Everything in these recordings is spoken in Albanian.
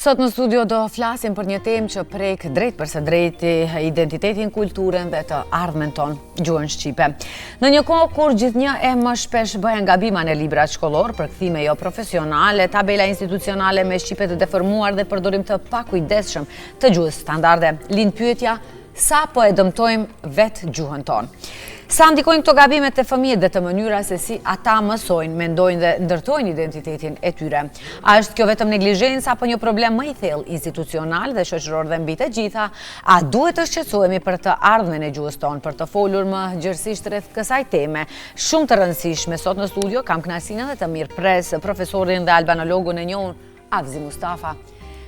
Sot në studio do flasim për një temë që prek drejt përse drejti identitetin, kulturën dhe të ardhmen ton, gjuhën shqipe. Në një kohë kur gjithnjë e më shpesh bëhen gabima në librat shkollor, përkthime jo profesionale, tabela institucionale me shqipe të deformuar dhe përdorim të pakujdesshëm të gjuhës standarde, lind pyetja sa po e dëmtojmë vetë gjuhën tonë. Sa ndikojnë këto gabimet të fëmijët dhe të mënyra se si ata mësojnë, mendojnë dhe ndërtojnë identitetin e tyre. A është kjo vetëm neglizhencë apo një problem më i thellë institucional dhe shoqëror dhe mbi të gjitha? A duhet të shqetësohemi për të ardhmen e gjuhës tonë? Për të folur më gjërësisht rreth kësaj teme, shumë të rëndësishme, sot në studio kam kënaqësinë dhe të mirëpres profesorin dhe albanologun e njohur Avzi Mustafa.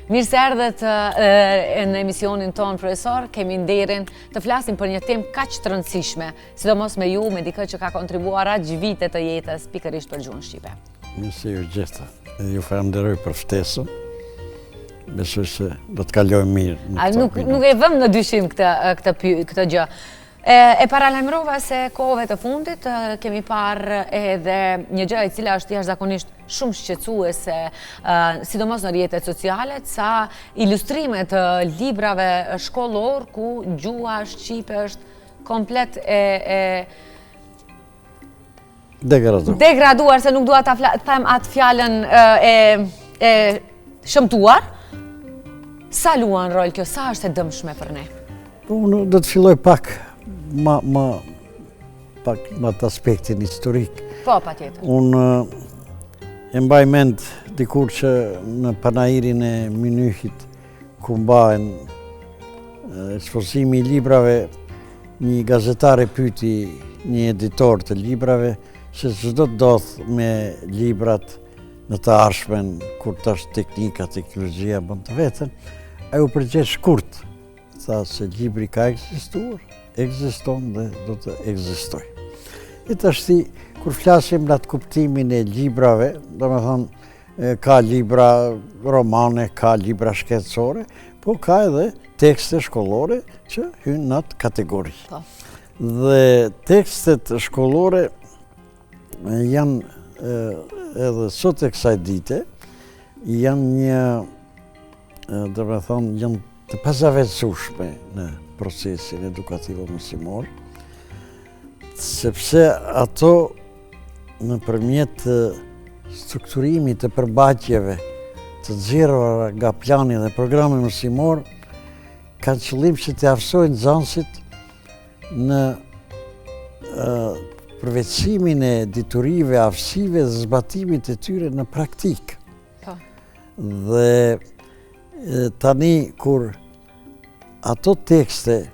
Mirë se erdhët në emisionin tonë, profesor, kemi nderin të flasim për një temë kaq të rëndësishme, sidomos me ju, me dikë që ka kontribuar aq vite të jetës pikërisht për gjuhën shqipe. Mirë se ju gjeta. Ju falenderoj për ftesën. Besoj se do të kalojmë mirë. Nuk e vëm në dyshim këtë gjë. E paralajmërova se kohëve të fundit kemi parë edhe një gjë e cila është jashtëzakonisht shumë shqetësuese, sidomos në rrjetet sociale, sa ilustrime të librave shkollor ku gjuha shqipe është komplet degraduar, se nuk dua ta them atë fjalën e shëmtuar. Sa luan rol kjo, sa është e dëmshme për ne? Unë do të filloj pak më të aspektin historik. Po, patjetër. Unë e mbaj mend dikur që në panairin e Mynychit ku mbahen ekspozimi i librave, një gazetar e pyeti një editor të librave se çdo ndodh me librat në të arshmen kur tash teknika, teknologjia bën të veten, ai u përgjigj shkurt, tha se libri ka ekzistuar, ekziston dhe do të ekzistoj. E tashti, kur flasim në atë kuptimin e librave, do me thonë, ka libra romane, ka libra shkencore, po ka edhe tekste shkollore që hynë në atë kategori. Dhe tekstet shkollore janë edhe sot e kësaj dite, janë një, do me thonë, janë të pazavetësueshme në procesin edukativo mësimor, sepse ato nëpërmjet strukturimit të përbaqjeve të nxjerrura nga plani dhe programi mësimor kanë qëllim që të afërsojnë nxënësit në përvetësimin e diturive, aftësive dhe zbatimit të tyre në praktik. Dhe tani kur ato tekste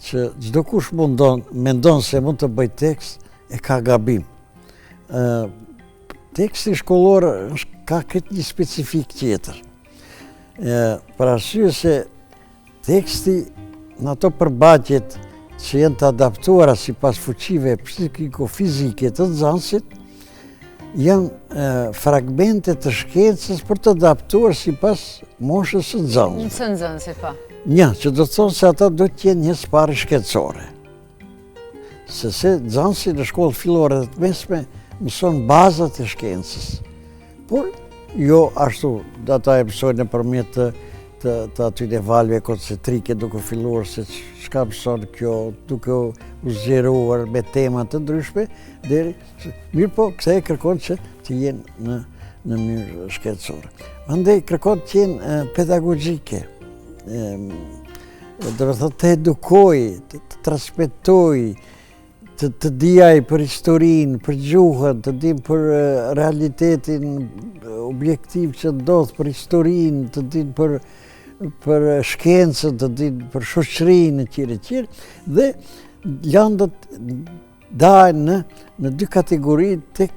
që çdo kush mendon se mund të bëj tekst, e ka gabim. Teksti shkollor ka këtë një specifik tjetër. Për arsye se teksti në ato përbaqjet që janë të adaptuara sipas fuqive psikiko-fizike të nxënësit, janë fragmente të shkencës për të adaptuar sipas moshës së nxënësit. Së nxënësit, po. Një, që do të thonë se ata do të jenë një sparë shkencore. Se nxënësi në shkollë fillore dhe të mesme mëson bazat e shkencës. Por, jo ashtu, ata e mësojnë nëpërmjet të atyre valve koncentrike duke filluar se çka mëson kjo, duke u zgjeruar me tema të ndryshme, mirë po, kësa e kërkon që të jenë në mënyrë shkencore. Mandej kërkon të jenë pedagogjike. Do të thotë të edukoj, të transmetoj, të dijaj për historinë, për gjuhën, të dim për realitetin objektiv që ndodh, për historinë, të dim për shkencën, të dim për shoqërinë, etj. Dhe landët dahen në dy kategori tek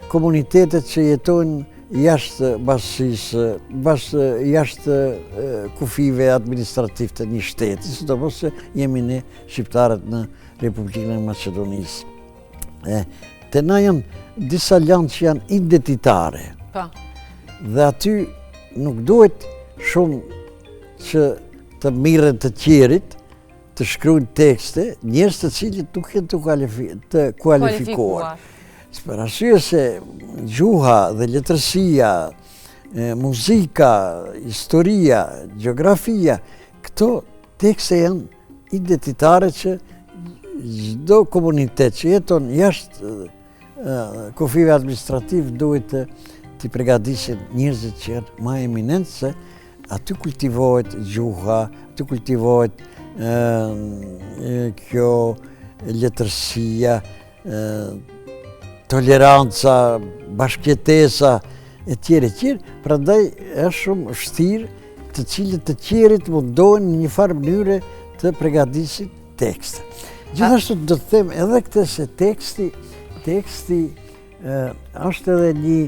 komunitetet që jetojnë jashtë bashkësisë, jashtë kufive administrativ të një shteti, sidomos se jemi ne shqiptarët në Republikën e Maqedonisë. Te na janë disa landë që janë identitare. Dhe aty nuk duhet shumë që të mirën të tjerit, të shkruajnë tekste, njerëz të cilët nuk janë të kualifikuar. Për arsye se gjuha dhe letërsia muzika, historia, geografia, këto tekste janë identitare që çdo komunitet që jeton jashtë kufive administrativ duhet t'i përgatisin njerëzit që janë më eminent se aty kultivohet gjuha, aty kultivohet kjo letërsia, toleranca, bashkëjetesa e tjerë. Prandaj është shumë vështirë të cilët të tjerit mundohen në një farë mënyre të përgatisin tekste. Gjithashtu do të them edhe këtë se teksti është edhe një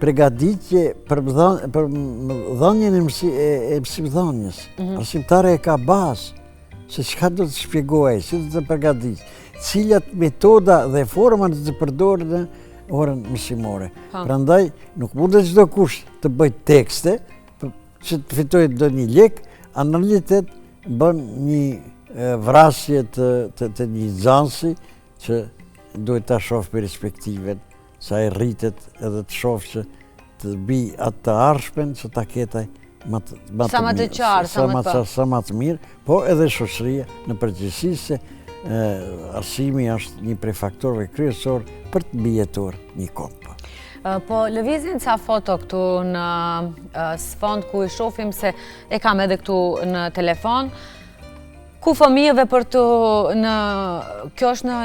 përgatitje për dhënien e mësimdhënies. Arsimtari e ka bazë se çka do të shpjegojë, si do të përgatitë, cilat metoda dhe forma do të përdorë në orën mësimore. Prandaj nuk mundet çdo kush të bëjë tekste që të fitojë ndonjë lek, analitet bën një vrasje të një nxënësi që duhet ta shohë perspektiven, sa e rritet edhe të shohë që të bi atë të arshmen që ta ketaj sa më të qartë, sa më të mirë, po edhe shoqëria në përgjithësi se arsimi është një prej faktorëve kryesor për të mbijetuar një kompë. Po lëvizin ca foto këtu në sfond ku i shohim se e kam edhe këtu në telefon, ku fëmijëve kjo është në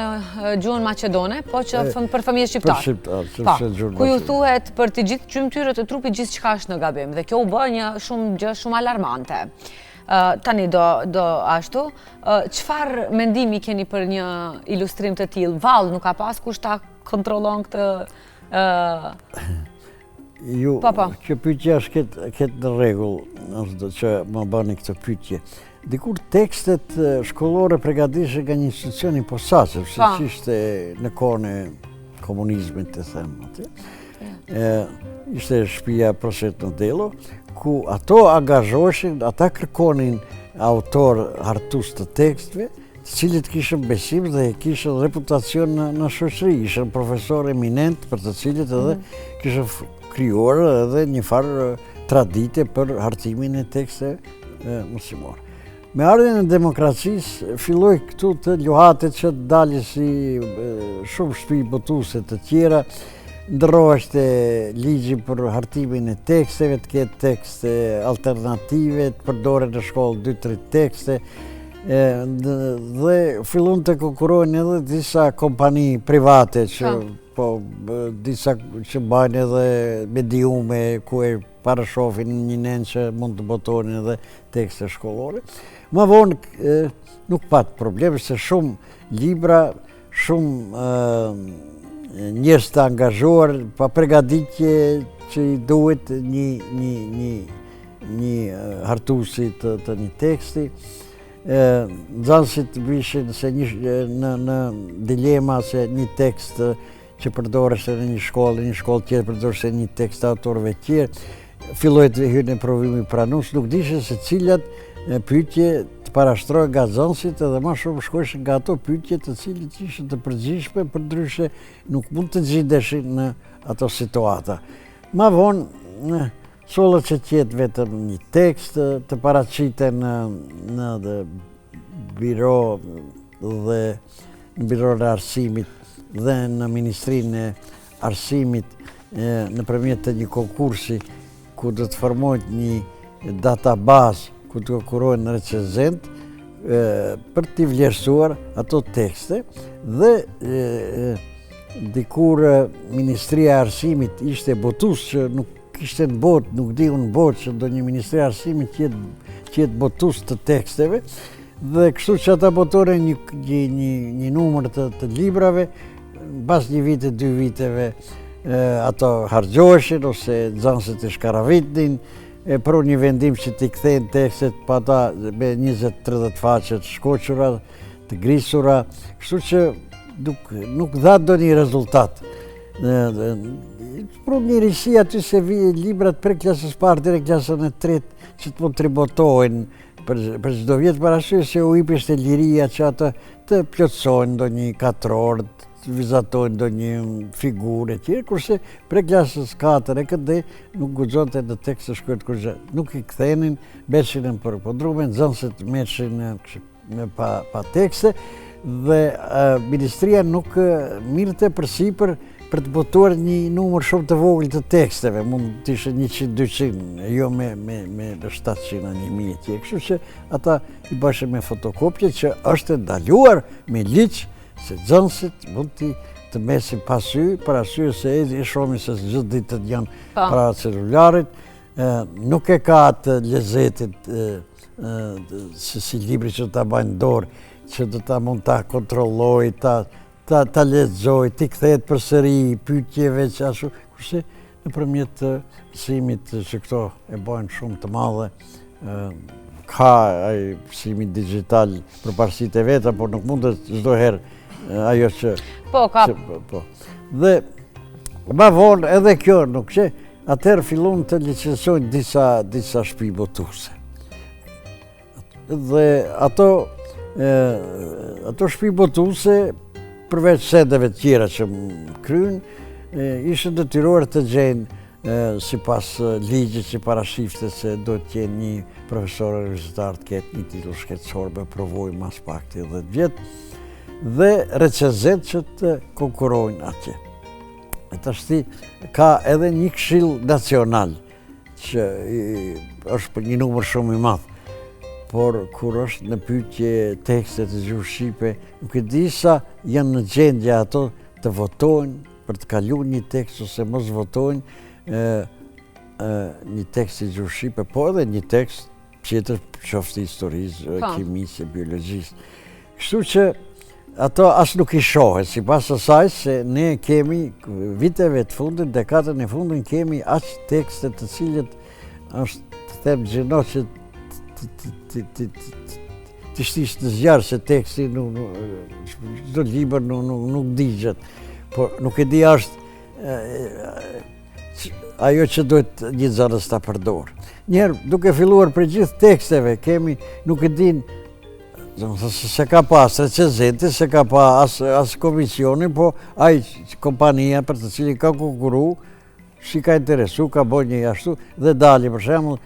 gjuhën maqedone, po që për fëmijë shqiptar. Ku ju thuhet për të gjithë gjymtyrët e trupit gjithçka është në gabim dhe kjo u bë një gjë shumë alarmante. Tani do ashtu, çfarë mendimi keni për një ilustrim të tillë? Vallë nuk ka pas kush ta kontrollon këtë Kjo pyetje është këtë në rregull që më bëni këtë pyetje. Dikur tekstet shkollore përgatishën nga një institucion i posaçëm, siç ishte në kohën e komunizmit, të them atë. Ishte shtëpia Proshet Ndello, ku ato angazhoheshin, ata kërkonin autor hartues të teksteve, të cilët kishën besim dhe kishën reputacion në shoqëri, ishin profesor eminent për të cilët edhe kishën krijuar edhe një farë tradite për hartimin e teksteve mësimore. Me ardhjen e demokracisë filloi këtu të luhatet që dalin si shumë shtëpi botuese të tjera, ndërroheshte ligji për hartimin e teksteve, të ketë tekste alternative, të përdoren në shkollë 2-3 tekste, dhe fillon të konkurrojnë edhe disa kompani private disa që bajnë edhe mediume ku e parashofin një nen që mund të botonin edhe tekste shkollore. Më vonë nuk pat probleme se shumë libra, shumë njerëz të angazhuar, pa përgatitje që i duhet një hartuesi të një teksti. Nxënësit vishin se në dilema se një tekst që përdoreshe në një shkollë tjetër përdoreshe një tekst autorëve tjerë, filloi të hyrë në provimi pranues, nuk dishin se cilat pyetje të parashtrohen nga nxënësit edhe më shumë shkojshin nga ato pyetje të cilat ishin të përgjithshme, përndryshe nuk mund të gjendeshin në ato situata. Më vonë sollet që tjetë vetëm një tekst të paraqiten në biro dhe në bironë e arsimit dhe në Ministrinë e Arsimit nëpërmjet të një konkursi ku do të formohet një databazë ku të konkurrohen recenzent për t'i vlerësuar ato tekste dhe dikur Ministria e Arsimit ishte botues që nuk kishte në botë, nuk diu në botë që do një Ministri e Arsimit qetë botues të teksteve dhe kështu që ata botonin një numër të librave, pas një vite, 2 viteve ato hargjoheshin ose nxënësit i shkaravitnin, për një vendim që t'i kthejnë tekstet pa ata me 20-30 faqe të shkoqura, të grisura, kështu që nuk dha do një rezultat. Për një risi aty se librat për klasës parë dhe klasën e tretë që të mund të ribotohen për çdo vjet, për arsye se u hipishte liria që atë të plotësojnë ndonjë 4 orë, vizatojnë do një figurë e tjerë, kurse pre klasës 4 e këtë nuk guxonte në tekst të shkruhet kurrë. Nuk i kthenin, beshin për podrume, nxënësit merrshin pa tekste dhe ministria nuk mirte përsipër për të botuar një numër shumë të vogël të teksteve, mund të ishte 100-200, jo me 700 a 1000 e tjerë. Kështu që ata i bëshin me fotokopje që është ndaluar me ligj se nxënësit mund të mesin për arsye se e shohin se gjithë ditët janë para celularit, nuk e ka atë lezetit si libri që ta bajnë dorë, që do ta mund ta kontrolloj, ta lexoj, t'i kthehet përsëri pyetjeve që ashtu, kurse nëpërmjet mësimit që këto e bajnë shumë të madhe, ka ai mësimi digjital përparësitë e veta, por nuk mundet çdo herë ajo që ka. Dhe më vonë edhe kjo nuk që atëherë fillon të licencojnë disa shtëpi botuese. Dhe ato shtëpi botuese përveç sedeve tjera që kryen, ishën detyruar të gjejnë sipas ligjit që parashifte se do të jenë një profesor universitar të ketë një titull shkencor me provojë mas pak të 10 vjet dhe recenzent që të konkurrojnë atje. Tashti ka edhe një këshill nacional që është për një numër shumë i madh. Por kur është në pyetje tekstet e gjuhës shqipe, nuk e di sa janë në gjendje ato të votojnë për të kaluar një tekst ose mos votojnë një tekst i gjuhës shqipe, po edhe një tekst tjetër qoftë historisë, kimisë, biologjisë. Kështu që ato as nuk i shohet, sipas asaj se ne kemi viteve të fundit, dekadën e fundit kemi aq tekste të cilët është të them gjëno që të shtish të zjarë se teksti çdo libër nuk digjet, por nuk e di është ajo që duhet një nxënës ta përdor. Njerë duke filluar për gjithë teksteve kemi nuk e din se ka pas recenzenti, se ka pas as komisioni, po ai kompania për të cilin ka konkurru, si ka interesu, ka bërë një ashtu, dhe dali, për shembull,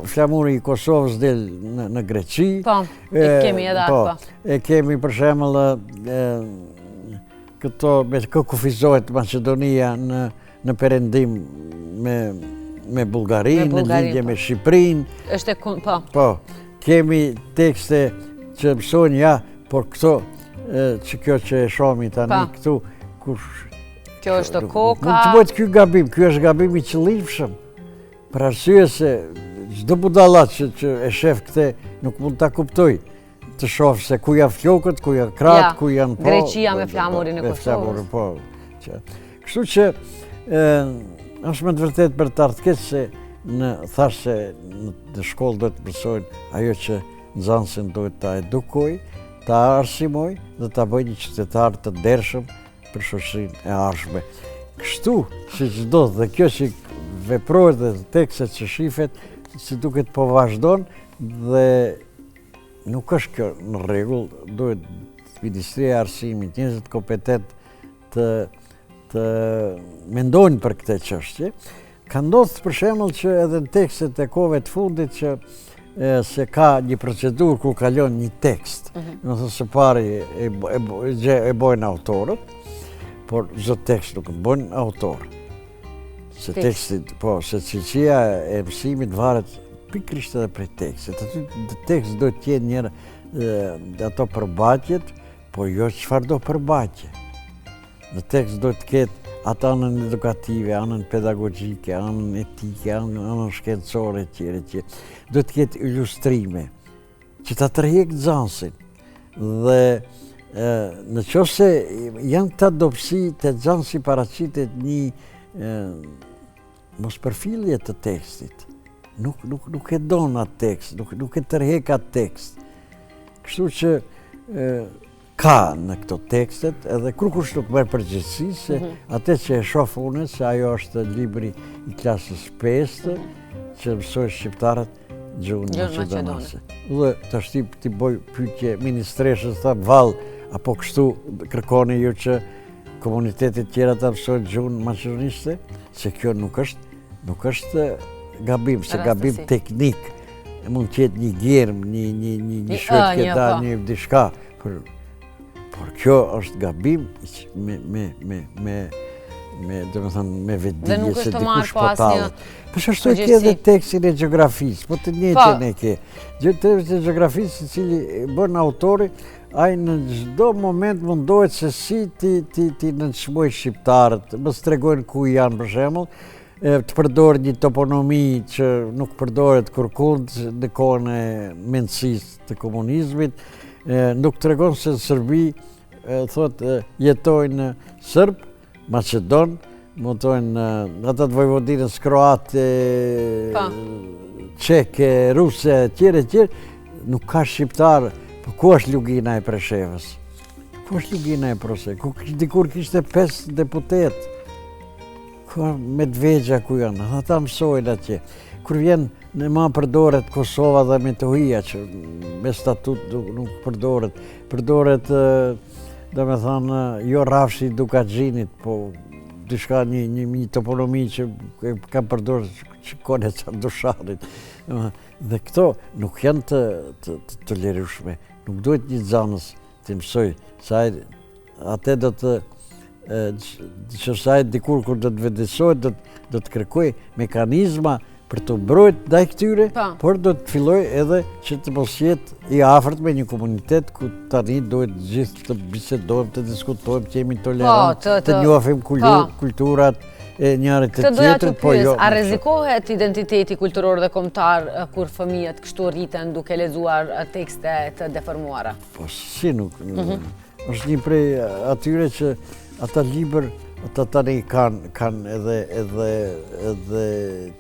flamuri i Kosovës del në Greqi. Po, e kemi edhe ato. E kemi, për shembull, këto me kufizohet Maqedonia në perëndim me Bullgarinë, në lidhje me Shqipërinë. Po, kemi tekste që mësojnë por këto, që kjo që e shohim tani këtu, kush kjo është koka. Mund të bëhet ky gabim, ky është gabim i qëllimshëm. Për arsye se çdo budalla që e shef këtë nuk mund ta kuptoj. Të shoh se ku janë flokët, ku janë kratë, ku janë Greqia me flamurin e Kosovës. Kështu që është me të vërtetë për të ardhur keq se thash se në shkollë duhet të mësojnë ajo që nxënësin duhet ta edukoj, ta arsimoj dhe ta bëjë një qytetar të ndershëm për shoqërinë e ardhshme. Kështu, siç do, dhe kjo që veprohet dhe tekstet që shifet, si duket po vazhdon dhe nuk është kjo në rregull, duhet Ministria e Arsimit, njerëzit kompetent të mendojnë për këtë çështje. Ka ndodhur për shembull që edhe në tekstet e kohëve të fundit që se ka një procedurë ku kalon një tekst. Do të thotë së pari e bojnë autorët, por çdo tekst nuk e bën autor. Se teksti, se cilësia e mësimit varet pikërisht edhe prej tekstit. Aty tekst do të jetë njëherë ato përbajtjet, po jo çfarë do përbajtje. Në tekst do të ketë atë anën edukative, anën pedagogjike, anën etike, anën shkencore etj. Do të ketë ilustrime që ta tërheq nxënësin. Dhe në qoftë se janë këta dobësi të nxënësi paraqitet një mospërfillje të tekstit. Nuk e don atë tekst, nuk e tërheq atë tekst. Kështu që ka në këto tekstet edhe kurkush nuk merr përgjegjësi se atë që e shoh unë se ajo është libri i klasës 5 që mësojnë shqiptarët gjuhën maqedonase. Dhe tash ti bëj pyetje ministreshës, tha vallë, apo kështu kërkoni ju që komunitetit tjera të mësojnë gjuhën maqedoniste, se kjo nuk është gabim, se gabim teknik, mund të jetë një gjerm, një shkëtje da, një diçka, por kjo është gabim me vedije se dikush po talët. Për shështu e ke dhe tekstin e gjeografisë, po të njëtën e ke. Tekstin e gjeografisë, cili bën autori, ai në çdo moment mundohet se si ti nënçmoj shqiptarët, mos tregojnë ku janë për shembull, të përdorë një toponomi që nuk përdoret kurkund në kohën e mendësisë të komunizmit, nuk tregon se në Serbi thot jetojnë Serb, Macedon, montojnë ata të vojvodinës kroate, çeke, ruse, etj, nuk ka shqiptar. Po ku është Lugina e Preshevës? Ku është Lugina e Preshevës? Ku dikur kishte 5 deputet. Ku Medvegja ku janë? Ata mësojnë atje. Kur vjen në ma përdoret Kosova dhe Metohia, që me statut nuk përdoret. Përdoret, do me thënë, jo Rafshi Dukaxhinit, po diçka një toponomi që kam përdorë që kone që Dushanit. Dhe këto nuk janë të tolerueshme. Nuk duhet një zanës të mësoj, atë do të që sajt dikur kur do të vëdësohet, do të kërkoj mekanizma për të mbrojt ndaj këtyre, por do të filloj edhe që të mos jetë i afërt me një komunitet ku tani duhet gjithë të bisedojmë, të diskutojmë, të jemi tolerantë, të njohim kulturat e njërit të tjetrit, po jo. A rrezikohet identiteti kulturor dhe kombëtar kur fëmijët kështu rriten duke lexuar tekste të deformuara? Po si nuk. Është një prej atyre që ata libër ata tani kanë edhe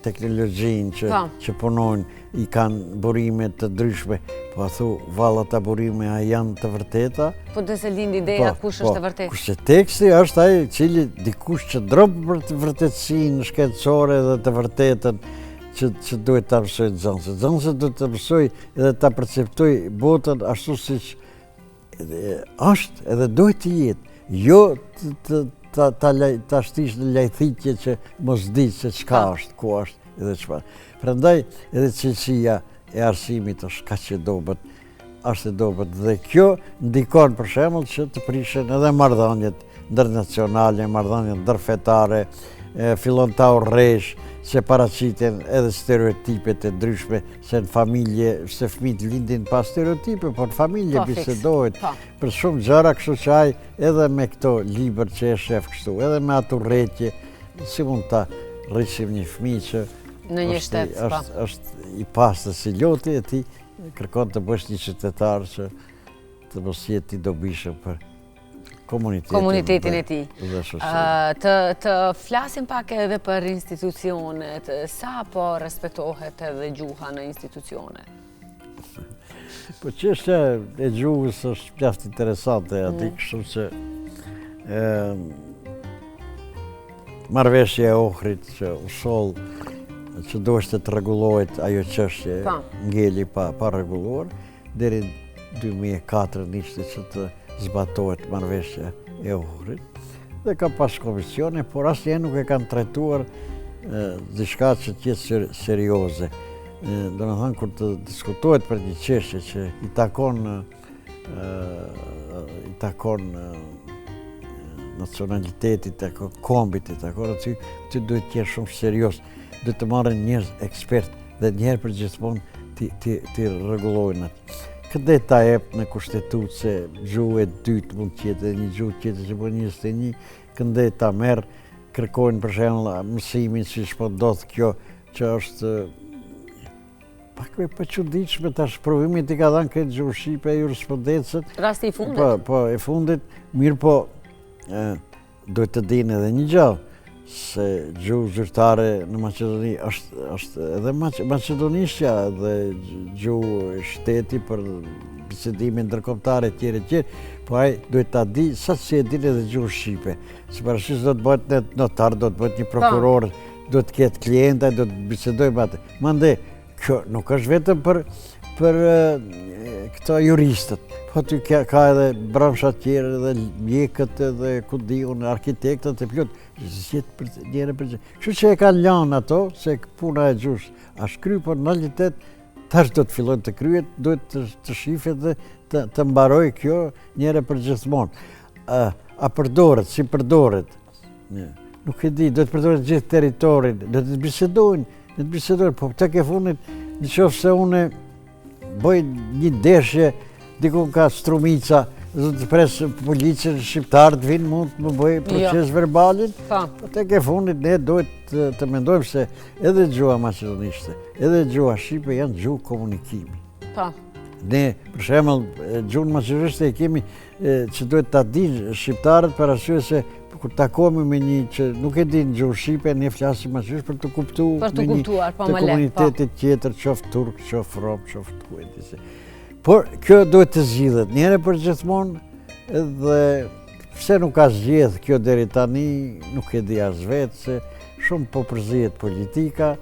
teknologjinë që punojnë, i kanë burime të ndryshme, po a thu, valla ata burime a janë të vërteta? Po të se lind ideja kush është të vërtet? Kurse teksti është ai cili dikush që drop për të vërtetësinë shkencore dhe të vërtetën që duhet ta mësoj nxënësit. Nxënësit duhet të mësoj edhe ta perceptoj botën ashtu siç është edhe duhet të jetë. Jo ta shtish në lajthitje që mos di se çka është, ku është edhe çfarë. Prandaj edhe cilësia e arsimit është kaq e dobët, është e dobët dhe kjo ndikon për shembull që të prishen edhe marrëdhëniet ndërnacionale, marrëdhëniet ndërfetare, fillon ta urrësh se paraqiten edhe stereotipet e ndryshme, se në familje, se fëmijët lindin pa stereotipe, por në familje bisedohet për shumë gjëra, kështu që ai edhe me këto libër që e shef kështu, edhe me ato urrëtie, si mund ta rrisim një fëmijë që në një shtet, është i pastër si loti e ti, kërkon të bësh një qytetar që të mos jetë i dobishëm për komunitetin e tij. Të flasim pak edhe për institucionet, sa po respektohet edhe gjuha në institucione? Po çështja e gjuhës është mjaft interesante aty, kështu që marrëveshja e Ohrit që u sholl që duhet të rregullohet ajo çështje, ngeli pa rregulluar, deri 2004 ishte që të zbatohet marrëveshja e Ohrit dhe ka pas komisione, por asnjëherë nuk e kanë trajtuar diçka që të jetë serioze. Domethënë kur të diskutohet për një çështje që i takon nacionalitetit, i takon kombit, i takon aty duhet të jetë shumë serioz, duhet të marrin njerëz ekspert dhe njëherë për gjithmonë ti rregullojnë atë. Këtë ta jep në kushtetutë se gjuhë e dytë mund të jetë një gjuhë tjetër që bën 21, këndë ta merr, kërkojnë për shembull mësimin siç po ndodh kjo që është pak e çuditshme tash provimi i ka dhënë këtë gjuhë shqipe jurisprudencët. Rasti i fundit. Po e fundit, mirë po duhet të dinë edhe një gjë, se gjuhë zyrtare në Maqedoni është edhe maqedonishtja dhe gjuhë shteti për bisedimin ndërkombëtar etj, po ai duhet ta di sa si e din edhe gjuhë shqipe. Si parashis do të bëhet një notar, do të bëhet një prokuror, do të ketë klienta, do të bisedojë me atë. Mande, kjo nuk është vetëm për këta juristët. Po aty ka edhe brancha tjerë, edhe mjekët, edhe ku diun, arkitektët e plot. Zjetë për njëre për gjithë. Kështu që e kanë lanë ato, se puna e gjush është kry, por në realitet tash do të fillojnë të kryet, duhet të shifet dhe të mbaroj kjo njëre për gjithmonë. A përdoret, si përdoret? Nuk e di, do të përdoret gjithë teritorin, do të bisedojnë, po të ke funit, në qofë se une bëj një deshje, dikun ka strumica, do të presë policën shqiptarët vinë, mund të më bëj proces verbalin, po të ke funit ne duhet të mendojmë se edhe gjua maqedonishte, edhe gjua shqipe janë gjuhë komunikimi. Ne, për shembull, gjuhën maqedonishte e kemi që duhet ta dinë shqiptarët për arsye se kur takohemi me një që nuk e din gjuhë shqipe, ne flasim maqedonisht për të kuptuar me një të komunitetit tjetër, qoftë turk, qoftë rom, qoftë kujdise. Por kjo duhet të zgjidhet njëherë për gjithmonë dhe pse nuk ka zgjedh kjo deri tani, nuk e di as vetë se shumë po përzihet politika.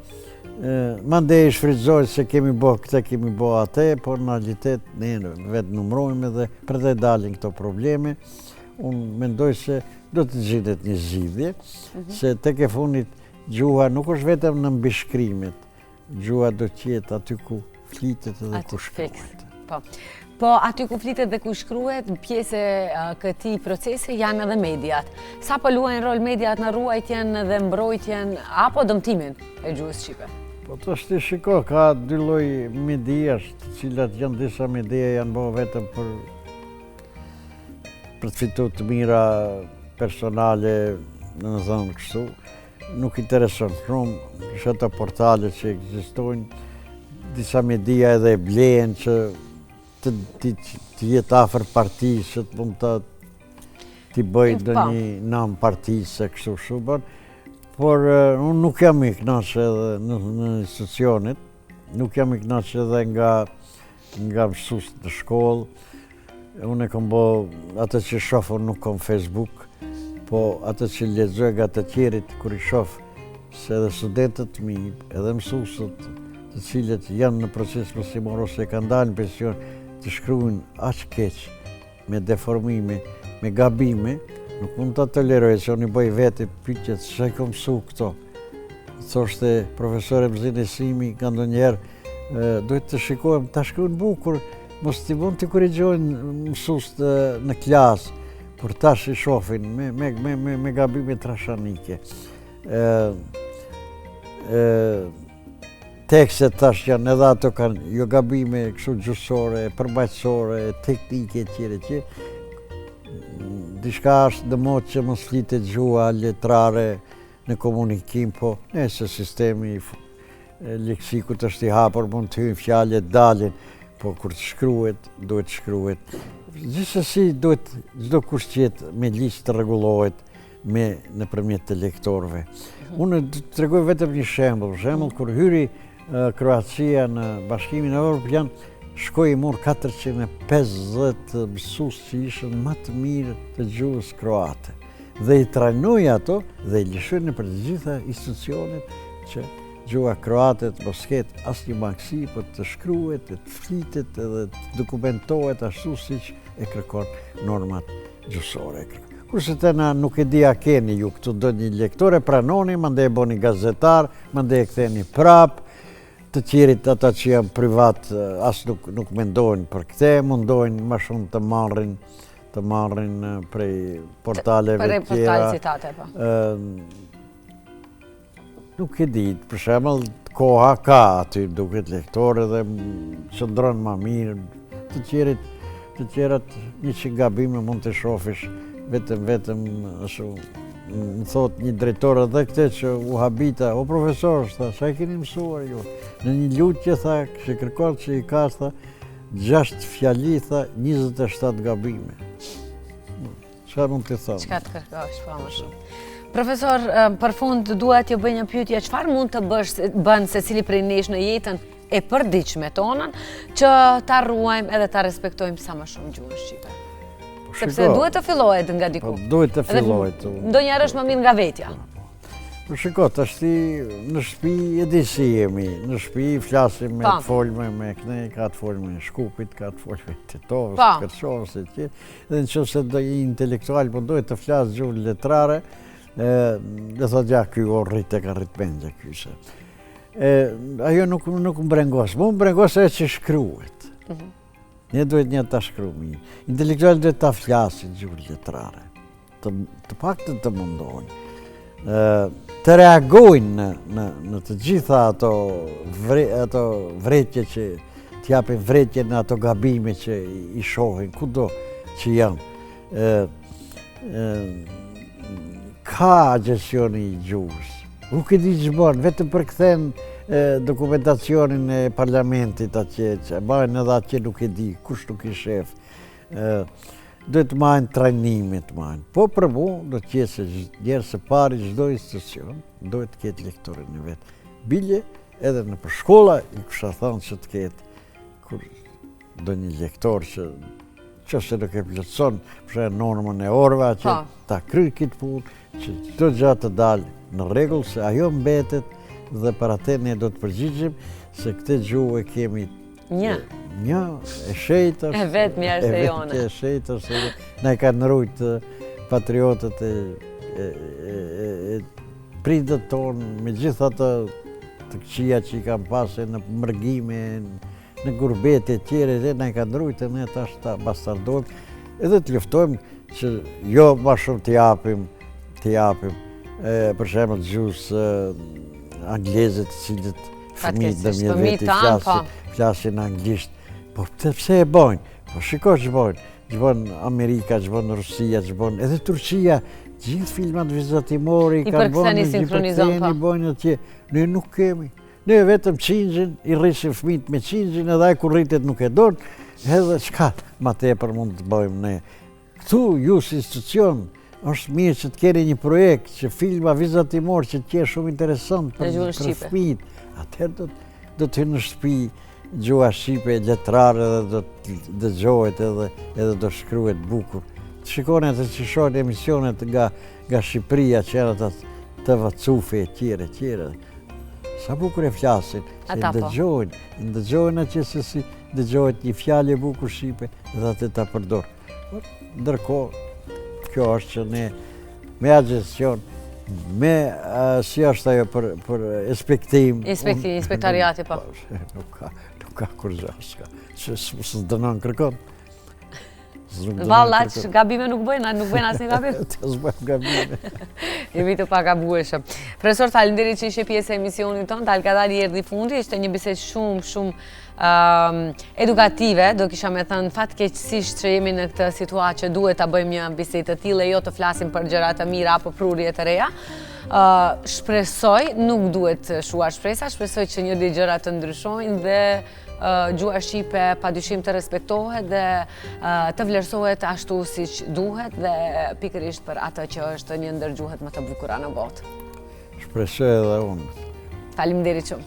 Mandej shfrytëzohet se kemi bë këtë, kemi bë atë, por në realitet ne vetë numrojmë dhe përndaj dalin këto probleme. Unë mendoj se do të gjendet një zgjidhje, se tek e fundit gjuha nuk është vetëm në mbishkrimet, gjuha do të jetë aty ku flitet edhe ku shkruhet. Po aty ku flitet dhe ku shkruhet, pjesë e këtij procesi janë edhe mediat. Sa po luajnë rol mediat në ruajtjen dhe mbrojtjen apo dëmtimin e gjuhës shqipe? Po të shti shiko, ka dy lloj mediash, të cilat janë disa media janë bërë vetëm për të fituar të mira personale, në thënë kështu, nuk intereson shumë që ato portale që ekzistojnë, disa media edhe blehen që të jetë afër partisë, që të mund t'i bëj ndonjë nam partisë kështu shumë, por unë nuk jam i kënaqur edhe në institucionet, nuk jam i kënaqur edhe nga mësues të shkollë. Unë e kam bë atë që shoh, nuk kam Facebook, po atë që lexoj nga të tjerit kur i shoh se edhe studentët mi, edhe mësuesët të cilët janë në proces mësimor ose kanë dalë në pension, të shkruajnë aq keq, me deformime, me gabime, nuk mund ta toleroj se unë i bëj vetë pyetjet çka kam mësuar këto. Thoshte profesori Mzini Simi ka ndonjëherë duhet të shikojmë, ta shkruajnë bukur, mos t'i mund të korrigjojnë mësuesit në klasë, por tash i shohin me gabime trashanike. Tekstet tash janë edhe ato kanë jo gabime kështu gjusore, përmbajtësore, teknike etj. Diçka është në modë që mos flitet gjuha letrare në komunikim, po nëse sistemi leksikut është i hapur, mund të hyjnë fjalët dalin, po kur të shkruhet, duhet shkruhet. Gjithsesi duhet çdo kush që jetë me ligj të rregullohet nëpërmjet të lektorëve. Unë tregoj vetëm një shembull kur hyri Kroacia në Bashkimin Evropian, shkoi mor 450 mësues që ishin më të mirë të gjuhës kroate. Dhe i trajnoi ato dhe i lëshoi nëpër të gjitha institucionet që gjuha kroate të mos ketë asnjë mangësi, por të shkruhet, të flitet edhe të dokumentohet ashtu siç e kërkon normat gjuhësore. Kurse të na nuk e di a keni ju këtu ndonjë lektore, pranoni, mandej e bëni gazetar, mandej e ktheni prap. Të tjerit ata që janë privat as nuk mendojnë për këtë, mundojnë më shumë të marrin prej portaleve tjera. Nuk e di, për shembull, koha ka aty duket lektore dhe qëndron më mirë. Të tjerat një që gabime mund të shofish vetëm ashtu. Më thot një drejtor edhe këtë që u habita, o profesor, tha, sa e keni mësuar ju? Në një lutje, tha, që kërkon që i ka, tha, 6 fjali, tha, 27 gabime. Çfarë mund të thonë? Çka të kërkosh, pa më shumë. Profesor, për fund duhet t'ju bëj një pyetje, çfarë mund të bën secili prej nesh në jetën e përditshme tonën, që ta ruajmë edhe ta respektojmë sa më shumë gjuhën shqipe? Sepse duhet të fillohet nga diku. Duhet të fillohet. Ndonjëherë është më mirë nga vetja. Shiko, të ashti në shtëpi e di si jemi, në shtëpi flasim me të folme me këne, ka të folme me Shkupit, ka të folme me Titovës, të Kërçovës e tjerë, dhe në qëse do i intelektual, po dojë të flasë gjuhë letrare, dhe thot ja, ky o rritë e ka rritë bendja kyse. Ajo nuk më brengos, më brengos e që shkruet. Ne duhet një të shkru mi. Intelektual duhet të flasë gjuhë letrare, të pak të mundohen. Të reagojnë në të gjitha ato vretje që t'japin vretje në ato gabime që i shohin, kudo që janë. Ka gjestioni i gjuhës. Nuk e di që bënë, vetëm përkthen dokumentacionin e parlamentit atje, që bajnë edhe atje nuk e di, kush nuk i shef. Duhet të majnë trajnimet, po për mu, do të qesë njerë së pari çdo institucion, duhet të ketë lektorin e vetë. Bilje, edhe në për shkolla, i kusha thonë që të ketë, kur do një lektor që se nuk e plotëson, përshë normën e orëve, që ta kryjë këtë punë, që çdo gjatë të dalë në rregull, se ajo mbetet dhe për atë ne do të përgjigjim, se këtë gjuhë e kemi një, e shejtës. E vetë mja është e jone. E shejtës, ne ka nërujt patriotët e pritët tonë, me gjitha të këqia që i kam pasë në mërgime, në gurbet e tjere, ne ka nërujt e ne tash ta bastardojmë, edhe të luftojmë që jo ma shumë të japim, për shemë të gjusë anglezët, cilët fëmijët dhe mje veti flasin anglisht. Po pse e bojnë? Po shiko që bojnë. Që bojnë Amerika, që bojnë Rusia, që bojnë edhe Turqia. Gjithë filmat vizatimori i përktheni sinkronizon, i bojnë atje. Ne nuk kemi. Ne vetëm qingjin, i rrisim fëmijët me qingjin, edhe ai kur rritet nuk e donë, edhe çka ma tepër mund të bëjmë ne. Këtu, ju si institucion, është mirë që të keni një projekt, që filma vizatimor që të qenë shumë interesant për fëmijët. Atëherë do të hynë në shtëpi gjuha shqipe, letrare dhe do të dëgjohet edhe do shkruhet bukur. Të shikoni atë që shohin emisionet nga Shqipëria që janë të vëcufe e tjere. Sa bukur e flasin, se ndëgjojnë atë që si dëgjohet një fjalë e bukur shqipe dhe atë ta përdor. Ndërkohë, kjo është që ne me agjestion, si është ajo për inspektim. Inspektariati, po. Nuk ka kur gjaska, që së dënon kërkon. Valla, që gabime nuk bëjnë asë një gabime. Të zbëjmë gabime. Jemi të pa gabueshëm. Profesor, falenderit që ishe pjesë e emisionit tonë, talë ka dalë erdhi fundi, ishte një bisedë shumë edukative, do kisha me thënë fatkeqësisht që jemi në këtë situatë që duhet të bëjmë një bisedë të tillë, jo të flasim për gjëra të mira apo prurje të reja. Shpresoj, nuk duhet shuar shpresa, shpresoj që një gjëra të ndryshojnë dhe gjuha shqipe padyshim të respektohet dhe të vlerësohet ashtu siç duhet dhe pikërisht për atë që është një ndër gjuhët më të bukura në botë. Shpresoj edhe unë. Faleminderit shumë.